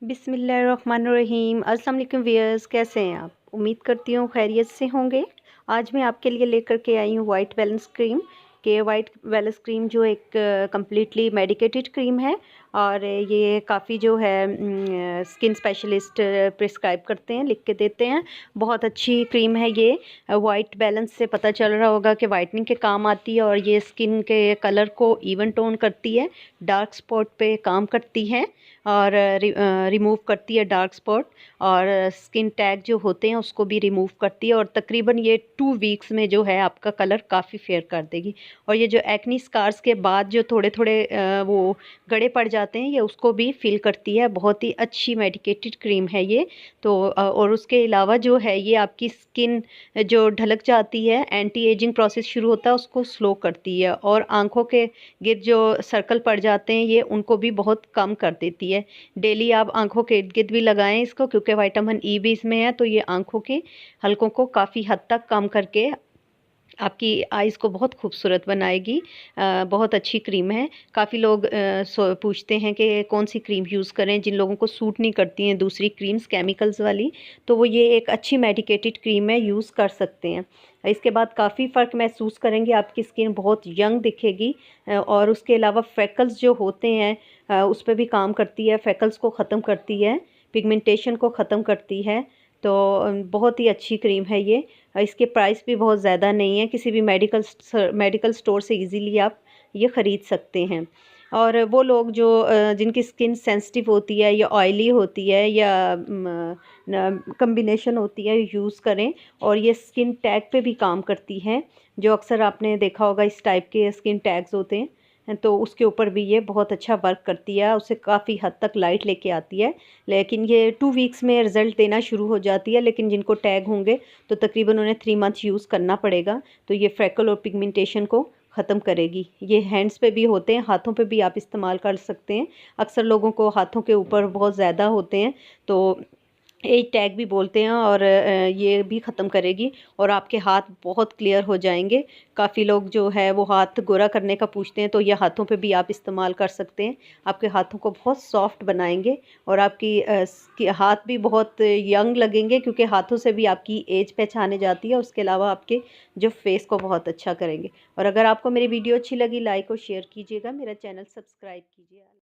बिस्मिल्लाहिर्रहमानिर्रहीम। अस्सलाम वालेकुम व्यूअर्स, कैसे हैं आप? उम्मीद करती हूँ खैरियत से होंगे। आज मैं आपके लिए लेकर के आई हूँ white balance cream. White balance cream जो एक कम्प्लीटली मेडिकेटेड क्रीम है और ये काफ़ी जो है स्किन स्पेशलिस्ट प्रिस्क्राइब करते हैं, लिख के देते हैं। बहुत अच्छी क्रीम है ये। वाइट बैलेंस से पता चल रहा होगा कि वाइटनिंग के काम आती है और ये स्किन के कलर को इवन टोन करती है, डार्क स्पॉट पे काम करती है और रिमूव करती है डार्क स्पॉट, और स्किन टैग जो होते हैं उसको भी रिमूव करती है। और तकरीबन ये 2 वीक्स में जो है आपका कलर काफ़ी फेयर कर देगी। और ये जो एक्नी स्कार्स के बाद जो थोड़े थोड़े वो गड़े पड़ जाते हैं, ये उसको भी फिल करती है। बहुत ही अच्छी मेडिकेटेड क्रीम है ये। तो और उसके अलावा जो है ये आपकी स्किन जो ढलक जाती है, एंटी एजिंग प्रोसेस शुरू होता है उसको स्लो करती है, और आंखों के गिर्द जो सर्कल पड़ जाते हैं ये उनको भी बहुत कम कर देती है। डेली आप आंखों के इर्द गिर्द भी लगाएं इसको, क्योंकि विटामिन ई भी इसमें है, तो ये आंखों के हलकों को काफ़ी हद तक कम करके आपकी आइज़ को बहुत खूबसूरत बनाएगी। बहुत अच्छी क्रीम है। काफ़ी लोग पूछते हैं कि कौन सी क्रीम यूज़ करें, जिन लोगों को सूट नहीं करती हैं दूसरी क्रीम्स केमिकल्स वाली, तो वो ये एक अच्छी मेडिकेटेड क्रीम है, यूज़ कर सकते हैं। इसके बाद काफ़ी फ़र्क महसूस करेंगे, आपकी स्किन बहुत यंग दिखेगी। और उसके अलावा फ्रेकल्स जो होते हैं उस पर भी काम करती है, फ्रेकल्स को ख़त्म करती है, पिगमेंटेशन को ख़त्म करती है। तो बहुत ही अच्छी क्रीम है ये। इसके प्राइस भी बहुत ज़्यादा नहीं है, किसी भी मेडिकल स्टोर से इजीली आप ये ख़रीद सकते हैं। और वो लोग जो जिनकी स्किन सेंसिटिव होती है या ऑयली होती है या कम्बिनेशन होती है, यूज़ करें। और ये स्किन टैग पे भी काम करती है, जो अक्सर आपने देखा होगा इस टाइप के स्किन टैग्स होते हैं, तो उसके ऊपर भी ये बहुत अच्छा वर्क करती है, उससे काफ़ी हद तक लाइट लेके आती है। लेकिन ये 2 वीक्स में रिज़ल्ट देना शुरू हो जाती है, लेकिन जिनको टैग होंगे तो तकरीबन उन्हें 3 मंथ यूज़ करना पड़ेगा। तो ये फ्रेकल और पिगमेंटेशन को ख़त्म करेगी। ये हैंड्स पे भी होते हैं, हाथों पे भी आप इस्तेमाल कर सकते हैं। अक्सर लोगों को हाथों के ऊपर बहुत ज़्यादा होते हैं, तो एज टैग भी बोलते हैं, और ये भी ख़त्म करेगी और आपके हाथ बहुत क्लियर हो जाएंगे। काफ़ी लोग जो है वो हाथ गोरा करने का पूछते हैं, तो ये हाथों पे भी आप इस्तेमाल कर सकते हैं। आपके हाथों को बहुत सॉफ्ट बनाएंगे और आपकी हाथ भी बहुत यंग लगेंगे, क्योंकि हाथों से भी आपकी एज पहचाने जाती है। उसके अलावा आपके जो फेस को बहुत अच्छा करेंगे। और अगर आपको मेरी वीडियो अच्छी लगी, लाइक और शेयर कीजिएगा, मेरा चैनल सब्सक्राइब कीजिए।